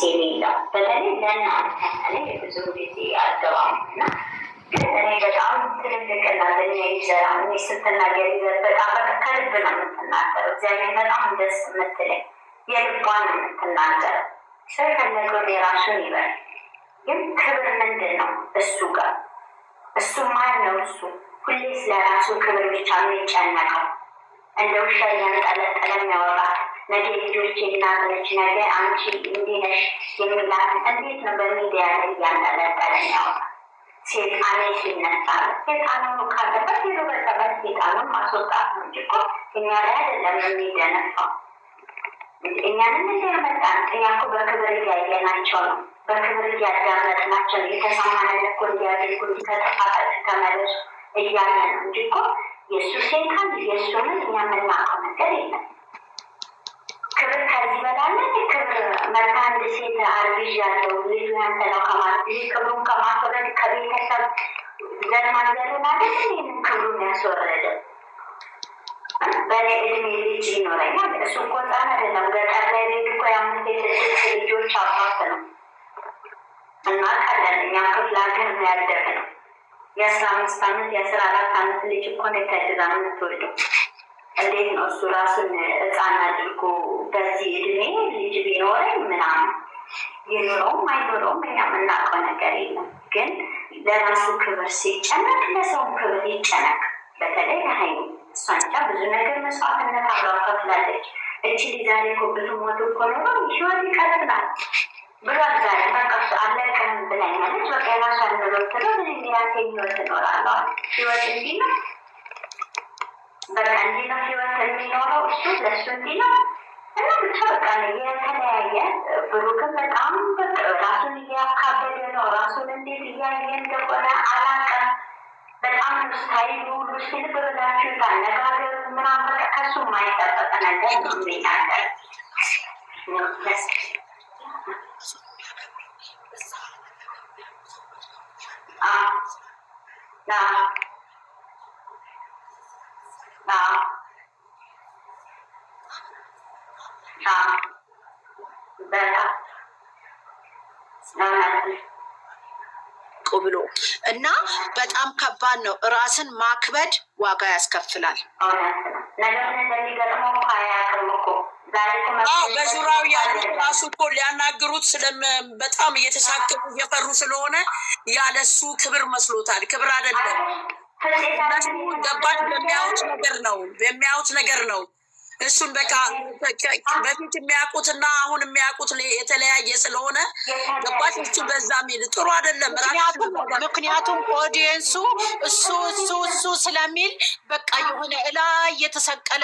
የሌለው በተለይ ለእናንተ እኔ ብዙ ጊዜ አልገባምና እኔ በጣም ትልልቅና በሚይዘራ ስትናገር ይዘር በጣም በቃ ከልብ ነው የምትናገረው። እግዚአብሔር በጣም ደስ የምትለኝ የልቧን ነው የምትናገረው። ሰው የፈለገውን የራሱን ይበል፣ ግን ክብር ምንድን ነው? እሱ ጋር እሱ ማን ነው? እሱ ሁሌ ስለራሱ ክብር ብቻ የሚጨነቀው እንደ ውሻ እያንጠለጠለ የሚያወራት ነገ ልጆቼ እናት ነች፣ ነገ አንቺ እንዲህ ነሽ የሚላት እንዴት ነው በሚዲያ ላይ እያንጠለጠለ የሚያወራት? ሴጣኔ ሲነሳል ሴጣኑ ካለበት ሄዶ በጠበት ሴጣኑን ማስወጣት ነው እንጂ እኮ እኛ ላይ አይደለም የሚደነፋው። እኛንም እንደ ያመጣን እኛ እኮ በክብር እያየናቸው ነው፣ በክብር እያዳመጥናቸው ነው። የተሰማንን እኮ እንዲያደርጉ ከተፋታችሁ ተመለሱ እያለ ነው እንጂ እኮ የእሱ ሴጣን የእሱንን እኛ የምናውቀው ነገር የለም። ክብር ከዚህ በላለ ክብር መታ አንድ ሴት አርግዥ ያለው ልጁ ያንተ ነው ከማለት ይህ ክብሩን ከማስወረድ ከቤተሰብ ዘር ማንዘሩ ማለት ይህንን ክብሩን ያስወረደ በእኔ እድሜ ልጅ ይኖረኛል። እሱ እኮ ህፃን አይደለም። ገጠር ላይ ቤት እኮ የአምስት የስድስት ልጆች አባት ነው እና ቀለን እኛም ክፍለ ሀገር ነው ያደግነው። የ15 ዓመት የ14 ዓመት ልጅ እኮ ነው ተድራ የምትወልደው። እንዴት ነው እሱ ራሱን ህፃን አድርጎ በዚህ እድሜ ልጅ ቢኖረኝ ምናምን ይኑረውም አይኑረውም እኛ የምናውቀው ነገር የለም። ግን ለራሱ ክብር ሲጨነቅ ለሰውም ክብር ይጨነቅ። በተለይ ለሀይሚ እሷ እንጃ ብዙ ነገር መስዋዕትነት አብራ ከፍላለች። እቺ ዛሬ እኮ ብዙ ሞቱ እኮ ኖሮ ህይወት ይቀጥላል ብሏል። ዛሬ በቃ እሱ አለቀህም ብላኛለች። በቃ የራሷን ኖሮትሎ ምን የራሴ ህይወት እኖራለሁ። ህይወት እንዲህ ነው በቃ እንዲህ ነው ህይወት የሚኖረው እሱ ለእሱ እንዲህ ነው እና ብቻ በቃ የተለያየ ብሩክን በጣም በቃ ራሱን እያካበደ ነው። ራሱን እንዴት እያየ እንደሆነ አላውቅም። በጣም ስታይሉ ሁሉ ሲል ብላችሁ ታነጋገሩ ምናምን በቃ ከሱ የማይጠበቅ ነገር ነው የሚናገር ብሎ እና በጣም ከባድ ነው። ራስን ማክበድ ዋጋ ያስከፍላል። በዙሪያው ያሉት ራሱ እኮ ሊያናግሩት በጣም እየተሳቀቁ እየፈሩ ስለሆነ ያለሱ ክብር መስሎታል። ክብር አይደለም። እነሱ ገባች የሚያዩት ነገር ነው። እሱን በቃ በፊት የሚያውቁትና አሁን የሚያውቁት የተለያየ ስለሆነ ገባች። እሱ በዛ ሚል ጥሩ አይደለም። ምክንያቱም ኦዲየንሱ እሱ ስለሚል በቃ የሆነ እላይ እየተሰቀለ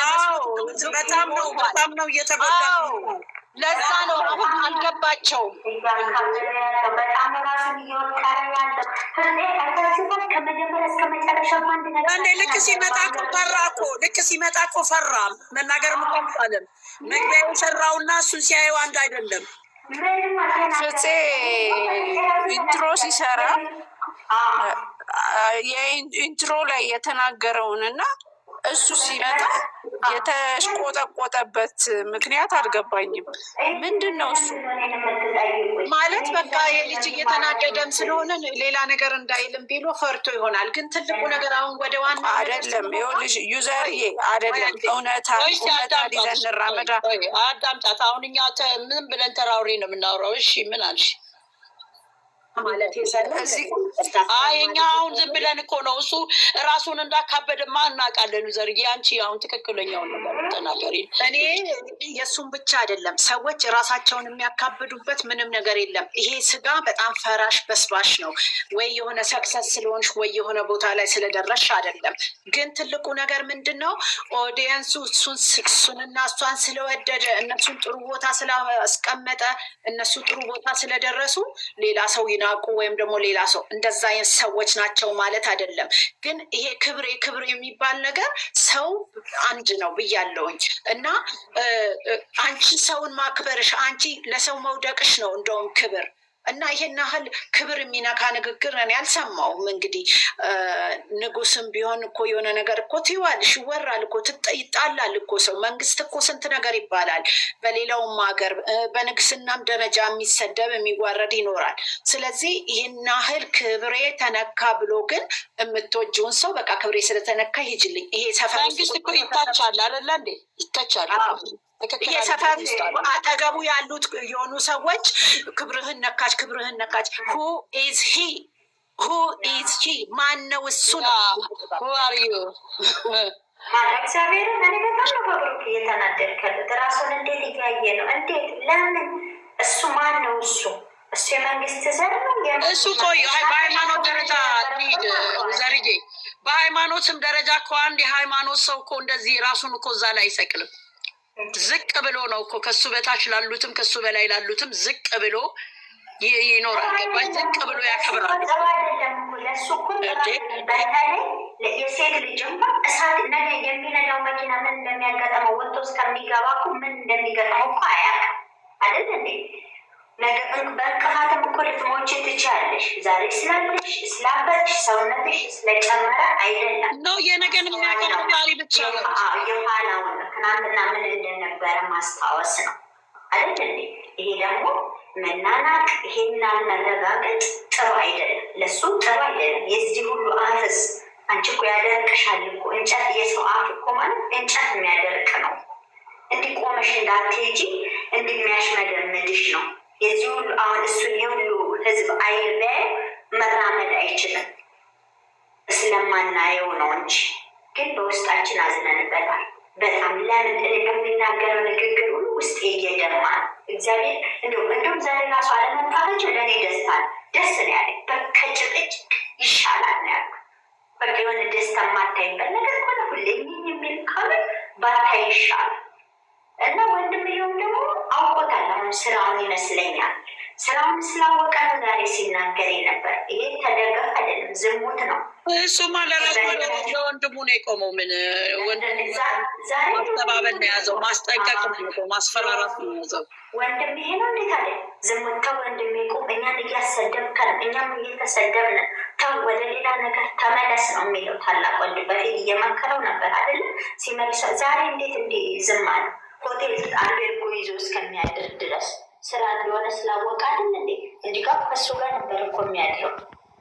በጣም ነው እየተጎዳ። ለዛ ነው አሁን አልገባቸውም። በጣም ራሱን እየወቀረ ያለው ልክ ሲመጣ እኮ ፈራ መናገር ምቆምጣለም መግቢያ የሰራውና እሱን ሲያየው አንድ አይደለም። ፍፄ ኢንትሮ ሲሰራ የኢንትሮ ላይ የተናገረውንና እሱ ሲመጣ የተሽቆጠቆጠበት ምክንያት አልገባኝም። ምንድን ነው እሱ ማለት? በቃ የልጅ እየተናደደም ስለሆነ ሌላ ነገር እንዳይልም ቢሎ ፈርቶ ይሆናል። ግን ትልቁ ነገር አሁን ወደ ዋና አይደለም። ይኸውልሽ ዩዘርዬ አይደለም እውነታ ሊዘን እንራመዳ። አዳምጣት። አሁን እኛ ምን ብለን ተራውሬ ነው የምናወራው? እሺ ምን አልሽ? ማለት እኛ አሁን ዝም ብለን እኮ ነው። እሱ ራሱን እንዳካበደማ እናውቃለን። ዘርዬ አንቺ አሁን ትክክለኛውን ነገር ተናገሪ። እኔ የእሱን ብቻ አይደለም ሰዎች ራሳቸውን የሚያካብዱበት ምንም ነገር የለም። ይሄ ስጋ በጣም ፈራሽ በስባሽ ነው። ወይ የሆነ ሰክሰስ ስለሆንሽ ወይ የሆነ ቦታ ላይ ስለደረሽ አይደለም። ግን ትልቁ ነገር ምንድን ነው? ኦዲየንሱ እሱንና እሷን ስለወደደ እነሱን ጥሩ ቦታ ስላስቀመጠ እነሱ ጥሩ ቦታ ስለደረሱ ሌላ ሰው ይናቁ ወይም ደግሞ ሌላ ሰው እንደዛ አይነት ሰዎች ናቸው ማለት አይደለም። ግን ይሄ ክብር የሚባል ነገር ሰው አንድ ነው ብያለሁኝ እና አንቺ ሰውን ማክበርሽ አንቺ ለሰው መውደቅሽ ነው እንደውም ክብር እና ይሄን ያህል ክብር የሚነካ ንግግር እኔ አልሰማሁም። እንግዲህ ንጉስም ቢሆን እኮ የሆነ ነገር እኮ ትይዋለሽ፣ ይወራል እኮ ይጣላል እኮ ሰው። መንግስት እኮ ስንት ነገር ይባላል። በሌላውም ሀገር በንግስናም ደረጃ የሚሰደብ የሚዋረድ ይኖራል። ስለዚህ ይህን ያህል ክብሬ ተነካ ብሎ ግን የምትወጂውን ሰው በቃ ክብሬ ስለተነካ ሂጅልኝ። ይሄ ሰፈር መንግስት እኮ ይታቻል አይደለ እንዴ? ይታቻል። የሰፈር አጠገቡ ያሉት የሆኑ ሰዎች ክብርህን ነካች፣ ክብርህን ነካች። ሁ ኢዝ ሂ ማን ነው እሱ ነው? እግዚአብሔር እኔ በጣም ነው በብሩክ እየተናደድከለት። ራሱን እንዴት እያየ ነው? እንዴት ለምን? እሱ ማን ነው? እሱ የመንግስት ዘር ነው። እሱ ቆይ በሃይማኖት ደረጃ ሊድ ዘርጌ በሃይማኖትም ደረጃ እኮ አንድ የሃይማኖት ሰው እኮ እንደዚህ ራሱን እኮ እዛ ላይ አይሰቅልም። ዝቅ ብሎ ነው እኮ ከሱ በታች ላሉትም ከሱ በላይ ላሉትም ዝቅ ብሎ ይኖራል። ገባሽ? ዝቅ ብሎ ያከብራል። ለሱ እኮ በተለይ የሴት ልጅማ እሳት ነገ የሚነዳው መኪና ምን እንደሚያጋጠመው ወጥቶ እስከሚገባ እኮ ምን እንደሚገጥመው እኮ አያውቅም አይደል እንዴ? በእንቅፋትም እኮ ልትሞቺ ትችያለሽ። ዛሬ ስላለሽ ስላበጥሽ ሰውነትሽ ስለጨመረ አይደለም ነው የነገን የሚያገኘው ዛሬ ብቻ ነው። የኋላውን ትናንትና ምን እንደነበረ ማስታወስ ነው አይደል እንዴ? ይሄ ደግሞ መናናቅ፣ ይሄን መረጋገጥ ጥሩ አይደለም፣ ለሱ ጥሩ አይደለም። የዚህ ሁሉ አፍስ አንቺ እኮ ያደርቅሻል እኮ እንጨት። የሰው አፍ እኮ ማለት እንጨት የሚያደርቅ ነው። እንዲህ ቆመሽ እንዳትሄጂ እንዲህ የሚያሽመደምድሽ ነው። የዚህ ሁሉ አሁን እሱን የሁሉ ህዝብ አይል መራመድ አይችልም፣ ስለማናየው ነው እንጂ ግን በውስጣችን አዝነንበታል በጣም። ለምን እኔ በሚናገረው ንግግር ሁሉ ውስጥ እየደማ ነው። እግዚአብሔር እንዲሁም ዛሬ ራሱ አለመምጣታቸው ለእኔ ደስታ ነው። ደስ ነው ያለ ከጭቅጭቅ ይሻላል ነው ያልኩት። በቃ የሆነ ደስታ የማታይበት ነገር ከሆነ ሁሌ የሚል ከሆነ ባታይ ይሻላል። እና ወንድምየውም ደግሞ አውቆታል። አሁን ስራውን ይመስለኛል ስራውን ስላወቀ ነው ዛሬ ሲናገር ነበር። ይሄ ተደገፍ አይደለም፣ ዝሙት ነው። እሱማ ለራሱ ለወንድሙ ነው የቆመው። ምን ማስተባበል ነው የያዘው፣ ማስጠንቀቅ ነው፣ ማስፈራራት ነው የያዘው። ወንድም ይሄ ነው እንዴት አለ ዝሙት። ተው ወንድሜ ቁም፣ እኛን እያሰደብከን እኛም እየተሰደብን፣ ተው ወደ ሌላ ነገር ተመለስ ነው የሚለው ታላቅ ወንድም። በፊት እየመከረው ነበር አይደለም ሲመልሰው። ዛሬ እንዴት እንዲ ዝም አለ? ሆቴል አልቤርጎ ይዞ እስከሚያድር ድረስ ስራ እንደሆነ ስላወቀ አይደል እንዴ? እንዲህ ጋር ከሱ ጋር ነበር እኮ የሚያድረው።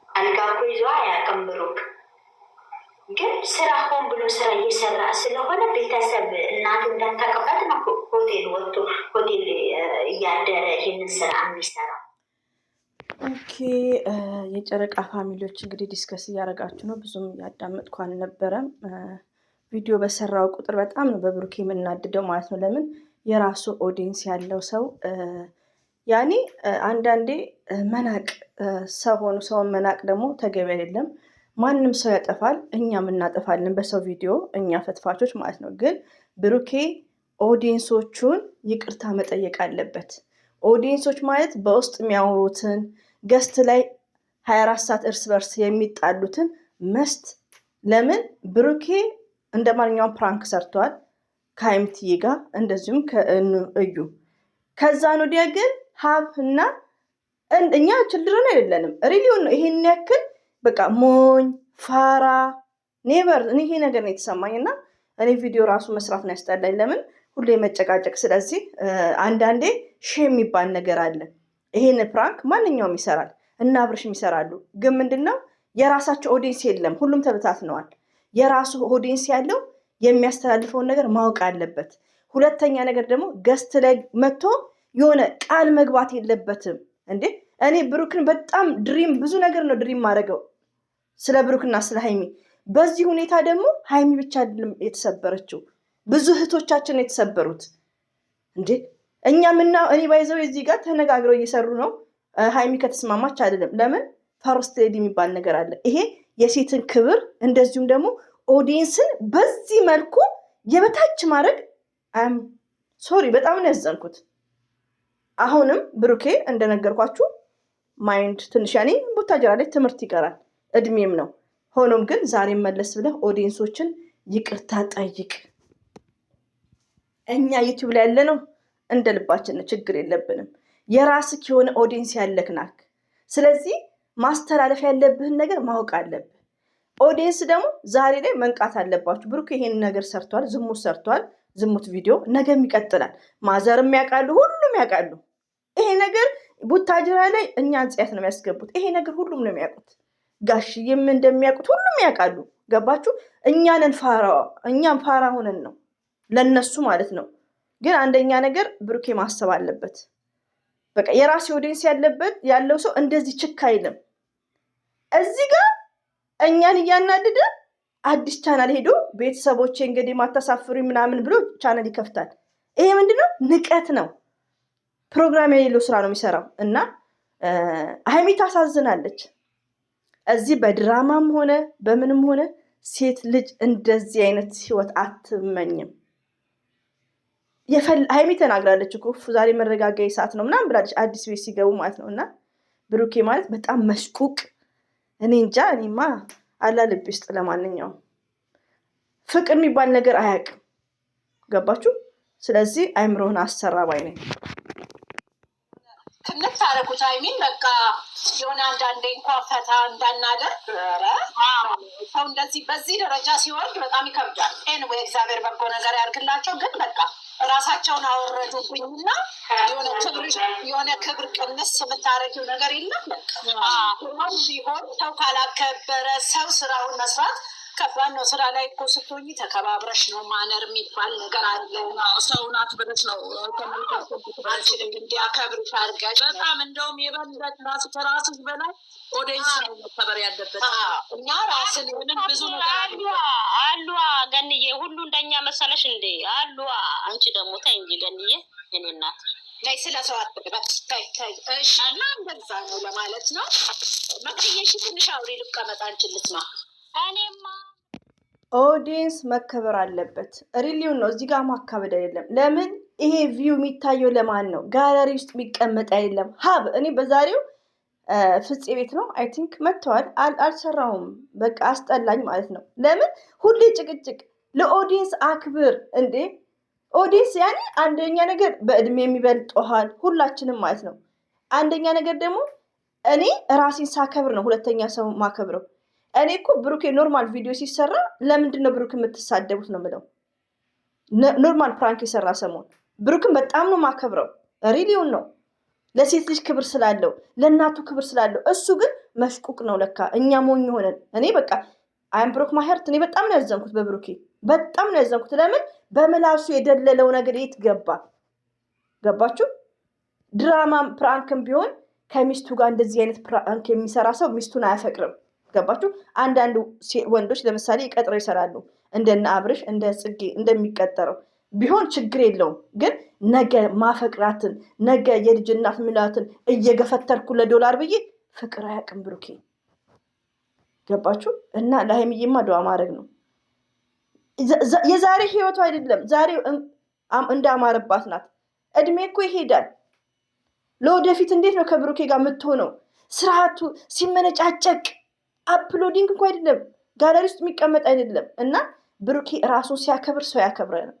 አልጋ እኮ ይዞ አያውቅም ብሩክ። ግን ስራ ሆን ብሎ ስራ እየሰራ ስለሆነ ቤተሰብ እናቱ እንዳታውቅበት ነው ሆቴል ወጥቶ ሆቴል እያደረ ይህንን ስራ የሚሰራው። ኦኬ የጨረቃ ፋሚሊዎች እንግዲህ ዲስከስ እያደረጋችሁ ነው። ብዙም ያዳመጥኩ አልነበረም። ቪዲዮ በሰራው ቁጥር በጣም ነው በብሩክ የምናድደው ማለት ነው። ለምን የራሱ ኦዲየንስ ያለው ሰው ያኔ አንዳንዴ መናቅ ሰው ሆኑ ሰውን መናቅ ደግሞ ተገቢ አይደለም። ማንም ሰው ያጠፋል፣ እኛም እናጠፋለን በሰው ቪዲዮ፣ እኛ ፈትፋቾች ማለት ነው። ግን ብሩኬ ኦዲየንሶቹን ይቅርታ መጠየቅ አለበት። ኦዲየንሶች ማለት በውስጥ የሚያወሩትን ገስት ላይ 24 ሰዓት እርስ በርስ የሚጣሉትን መስት ለምን ብሩኬ እንደ ማንኛውም ፕራንክ ሰርተዋል ከሀይሚትዬ ጋር እንደዚሁም ከእዩ። ከዛን ወዲያ ግን ሀብ እና እኛ ችልድረን አይደለንም፣ ሪሊዮን ነው። ይሄን ያክል በቃ ሞኝ ፋራ ኔቨር። እኔ ይሄ ነገር ነው የተሰማኝ እና እኔ ቪዲዮ ራሱ መስራት ነው ያስጠላኝ። ለምን ሁሌ መጨቃጨቅ። ስለዚህ አንዳንዴ ሼም የሚባል ነገር አለ። ይሄን ፕራንክ ማንኛውም ይሰራል እና አብርሽም ይሰራሉ። ግን ምንድነው የራሳቸው ኦዲየንስ የለም፣ ሁሉም ተበታትነዋል። የራሱ ኦዲየንስ ያለው የሚያስተላልፈውን ነገር ማወቅ አለበት። ሁለተኛ ነገር ደግሞ ገስት ላይ መጥቶ የሆነ ቃል መግባት የለበትም እንዴ። እኔ ብሩክን በጣም ድሪም ብዙ ነገር ነው ድሪም ማድረገው ስለ ብሩክና ስለ ሀይሚ። በዚህ ሁኔታ ደግሞ ሀይሚ ብቻ አይደለም የተሰበረችው፣ ብዙ እህቶቻችን የተሰበሩት እንዴ። እኛ ምና እኔ ባይዘው እዚህ ጋር ተነጋግረው እየሰሩ ነው። ሀይሚ ከተስማማች አይደለም። ለምን ፈርስት ሌዲ የሚባል ነገር አለ። ይሄ የሴትን ክብር እንደዚሁም ደግሞ ኦዲየንስን በዚህ መልኩ የበታች ማድረግ ሶሪ በጣም ነው ያዘንኩት። አሁንም ብሩኬ እንደነገርኳችሁ ማይንድ ትንሽ ያኔ ቦታጀራ ላይ ትምህርት ይቀራል፣ እድሜም ነው። ሆኖም ግን ዛሬ መለስ ብለህ ኦዲየንሶችን ይቅርታ ጠይቅ። እኛ ዩቲዩብ ላይ ያለ ነው እንደ ልባችን ችግር የለብንም። የራስህ የሆነ ኦዲየንስ ያለክናክ። ስለዚህ ማስተላለፍ ያለብህን ነገር ማወቅ አለብህ። ኦዲየንስ ደግሞ ዛሬ ላይ መንቃት አለባችሁ። ብሩክ ይሄን ነገር ሰርቷል፣ ዝሙት ሰርቷል፣ ዝሙት ቪዲዮ ነገም ይቀጥላል። ማዘርም ያውቃሉ፣ ሁሉም ያውቃሉ። ይሄ ነገር ቡታጅራ ላይ እኛን ጽያት ነው የሚያስገቡት። ይሄ ነገር ሁሉም ነው የሚያውቁት። ጋሽዬም እንደሚያውቁት ሁሉም ያውቃሉ። ገባችሁ? እኛንን እኛም ፋራ ሆነን ነው ለነሱ ማለት ነው። ግን አንደኛ ነገር ብሩኬ ማሰብ አለበት። በቃ የራሴ ኦዲየንስ ያለው ሰው እንደዚህ ችክ አይልም። እዚህ ጋር እኛን እያናደደ አዲስ ቻናል ሄዶ ቤተሰቦቼ እንግዲህ ማታሳፍሪ ምናምን ብሎ ቻናል ይከፍታል። ይሄ ምንድነው? ንቀት ነው። ፕሮግራም የሌለው ስራ ነው የሚሰራው። እና ሀይሚ ታሳዝናለች። እዚህ በድራማም ሆነ በምንም ሆነ ሴት ልጅ እንደዚህ አይነት ህይወት አትመኝም። ሀይሚ ተናግራለች እኮ ዛሬ መረጋጋይ ሰዓት ነው ምናምን ብላለች፣ አዲስ ቤት ሲገቡ ማለት ነው። እና ብሩኬ ማለት በጣም መሽቁቅ፣ እኔ እንጃ፣ እኔማ አላ ልብ ውስጥ። ለማንኛውም ፍቅር የሚባል ነገር አያውቅም። ገባችሁ? ስለዚህ አይምሮህን አሰራ ባይ ነኝ። ክነት ታረጉት ሀይሚን በቃ የሆነ አንዳንዴ እንኳን ፈታ እንዳናደርግ ሰው እንደዚህ በዚህ ደረጃ ሲወርድ በጣም ይከብዳል። ኤንዌይ እግዚአብሔር በጎ ነገር ያርግላቸው። ግን በቃ ራሳቸውን አወረዱብኝና የሆነ ክብር ቅንስ የምታረጊው ነገር የለም። በቃ ቢሆን ሰው ካላከበረ ሰው ስራውን መስራት ከባድ ነው። ስራ ላይ እኮ ስትሆኚ ተከባብረሽ ነው። ማነር የሚባል ነገር አለ። ሰውን አክብረሽ ነው አንችልም እንዲያከብርሽ አድርገሽ በጣም እንደውም የበለጠ ራሱ ከራስሽ በላይ ኦዲየንስ ነው መከበር ያለበት። እና ራስን ብዙ ነገር አሉ ገንዬ፣ ሁሉ እንደኛ መሰለሽ እንዴ? አሉ። አንቺ ደግሞ ተይ እንጂ ገንዬ፣ እኔ እናት ላይ ስለ ሰው አትበጥበጥ። ታይ እሺ። እና እንደዛ ነው ለማለት ነው። መክሪዬሽ ትንሽ አውሪ ልቀመጥ፣ አንቺን ልስማ። እኔማ ኦዲየንስ መከበር አለበት። ሪሊውን ነው እዚህ ጋር ማካበድ አይደለም። ለምን ይሄ ቪው የሚታየው ለማን ነው? ጋለሪ ውስጥ የሚቀመጥ አይደለም። ሀብ እኔ በዛሬው ፍፄ ቤት ነው አይ ቲንክ መጥተዋል። አልሰራውም፣ በቃ አስጠላኝ ማለት ነው። ለምን ሁሌ ጭቅጭቅ? ለኦዲየንስ አክብር እንዴ! ኦዲየንስ ያኔ አንደኛ ነገር በእድሜ የሚበልጠዋል ሁላችንም ማለት ነው። አንደኛ ነገር ደግሞ እኔ ራሴን ሳከብር ነው ሁለተኛ ሰው ማከብረው። እኔ እኮ ብሩኬ ኖርማል ቪዲዮ ሲሰራ ለምንድን ነው ብሩክ የምትሳደቡት ነው የምለው። ኖርማል ፕራንክ የሰራ ሰሞን ብሩክን በጣም ነው ማከብረው። ሪሊውን ነው ለሴት ልጅ ክብር ስላለው ለእናቱ ክብር ስላለው። እሱ ግን መሽቁቅ ነው ለካ። እኛ ሞኝ ሆነን እኔ በቃ አይም ብሩክ ማሄርት እኔ በጣም ነው ያዘንኩት በብሩኬ፣ በጣም ነው ያዘንኩት። ለምን በምላሱ የደለለው ነገር የት ገባ? ገባችሁ? ድራማም ፕራንክም ቢሆን ከሚስቱ ጋር እንደዚህ አይነት ፕራንክ የሚሰራ ሰው ሚስቱን አያፈቅርም። ገባችሁ? አንዳንድ ወንዶች ለምሳሌ ቀጥረው ይሰራሉ፣ እንደነ አብርሽ እንደ ጽጌ እንደሚቀጠረው ቢሆን ችግር የለውም። ግን ነገ ማፈቅራትን ነገ የልጅ እናት ሚላትን እየገፈተርኩ ለዶላር ብዬ ፍቅር አያውቅም ብሩኬ። ገባችሁ? እና ለሀይሚዬማ ደዋ ማድረግ ነው። የዛሬ ህይወቱ አይደለም ዛሬ እንዳማረባት ናት። እድሜ እኮ ይሄዳል። ለወደፊት እንዴት ነው ከብሩኬ ጋር የምትሆነው? ስርዓቱ ሲመነጫጨቅ አፕሎዲንግ እንኳ አይደለም ጋለሪ ውስጥ የሚቀመጥ አይደለም። እና ብሩኬ ራሱን ሲያከብር ሰው ያከብረናል።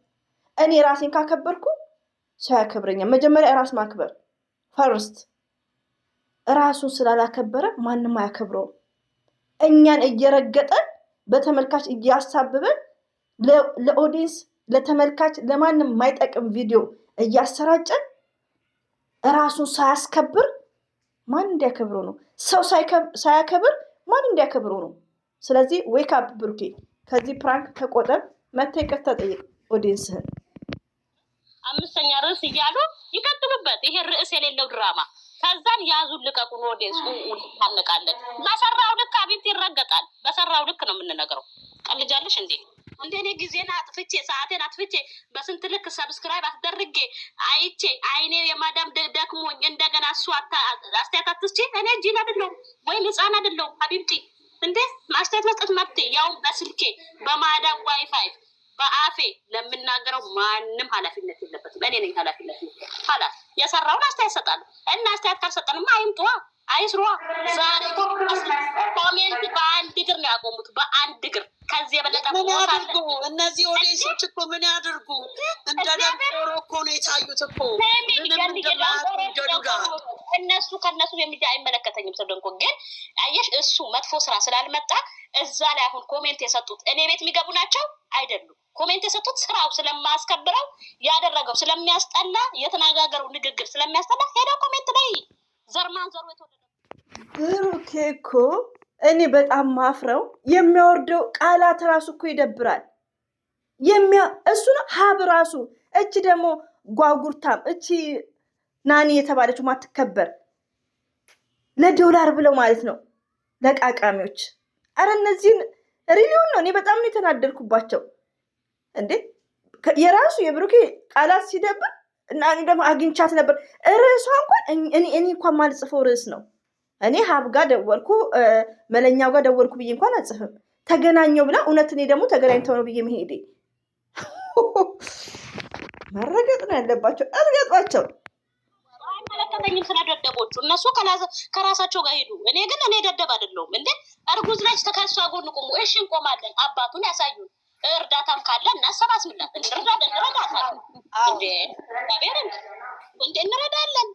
እኔ ራሴን ካከበርኩ ሰው ያከብረኛል። መጀመሪያ ራስ ማክበር ፈርስት። ራሱን ስላላከበረ ማንም አያከብረውም። እኛን እየረገጠ በተመልካች እያሳበበ ለኦዲየንስ ለተመልካች ለማንም የማይጠቅም ቪዲዮ እያሰራጨ ራሱን ሳያስከብር ማን እንዲያከብረው ነው? ሰው ሳያከብር ማን እንዲያከብረው ነው? ስለዚህ ዌክ አፕ ብሩኬ፣ ከዚህ ፕራንክ ተቆጠብ። መታ ይቅርታ ጠይቅ ኦዲየንስህን። 5ኛ ርዕስ እያሉ ይቀጥሉበት። ይሄ ርዕስ የሌለው ድራማ ከዛን ያዙን ልቀቁን። ኦዲየንስ ታነቃለን። በሰራው ልክ አቢት ይረገጣል። በሰራው ልክ ነው የምንነግረው። ቀልጃለሽ እንዴ? እንደኔ ጊዜና አጥፍቼ ሰዓቴን አጥፍቼ በስንት ልክ ሰብስክራይብ አስደርጌ አይቼ አይኔ የማዳም ደክሞኝ እንደገና እሱ አስተያየት አትስቼ እኔ ጂል አይደለሁም ወይም ህፃን አይደለሁም። ሀቢብቲ እንዴ ማስተያየት መስጠት መብቴ፣ ያው በስልኬ በማዳም ዋይፋይ በአፌ ለምናገረው ማንም ኃላፊነት የለበትም። እኔ ነኝ ኃላፊነት ኃላፊ። የሰራውን አስተያየት ሰጣለሁ እና አስተያየት ካልሰጠንማ አይምጡዋ አይስሩዋ። ዛሬ ኮሜንት በአንድ እግር ነው ያቆሙት፣ በአንድ እግር ከዚህ የበለጠ ምን ያድርጉ እነዚህ ኦዲየንሶች እኮ ምን ያድርጉ? እንደ ደንቆሮ እኮ ነው የታዩት እኮ እነሱ ከነሱ የሚዲያ አይመለከተኝም። ሰው ደንቆ ግን አየሽ እሱ መጥፎ ስራ ስላልመጣ እዛ ላይ አሁን ኮሜንት የሰጡት እኔ ቤት የሚገቡ ናቸው አይደሉም። ኮሜንት የሰጡት ስራው ስለማያስከብረው ያደረገው ስለሚያስጠላ የተናጋገረው ንግግር ስለሚያስጠላ ሄደው ኮሜንት ላይ ዘርማን ዘሩ የተወደደ ብሩኬ እኮ እኔ በጣም ማፍረው የሚያወርደው ቃላት ራሱ እኮ ይደብራል። እሱ ነው ሀብ ራሱ እቺ ደግሞ ጓጉርታም እቺ ናኒ የተባለችው ማትከበር ለዶላር ብለው ማለት ነው ለቃቃሚዎች። አረ እነዚህን ሪሊውን ነው እኔ በጣም ነው የተናደድኩባቸው። እንዴ የራሱ የብሩኬ ቃላት ሲደብር እና እኔ ደግሞ አግኝቻት ነበር ርዕሷ እንኳን እኔ እንኳን ማልጽፈው ርዕስ ነው። እኔ ሀብ ጋር ደወልኩ መለኛው ጋር ደወልኩ ብዬ እንኳን አጽፍም ተገናኘው ብላ እውነት እኔ ደግሞ ተገናኝተው ነው ብዬ መሄዴ መረገጥ ነው ያለባቸው። እርገጧቸው። አይመለከተኝም ስለደደቦቹ እነሱ ከራሳቸው ጋር ሄዱ። እኔ ግን እኔ ደደብ አይደለሁም እንዴ። እርጉዝ ነች ተከሷ ጎን ቁሙ። እሺ እንቆማለን። አባቱን ያሳዩን። እርዳታም ካለ እናሰባስብላት እንረዳለን። እንዴ እንረዳለን።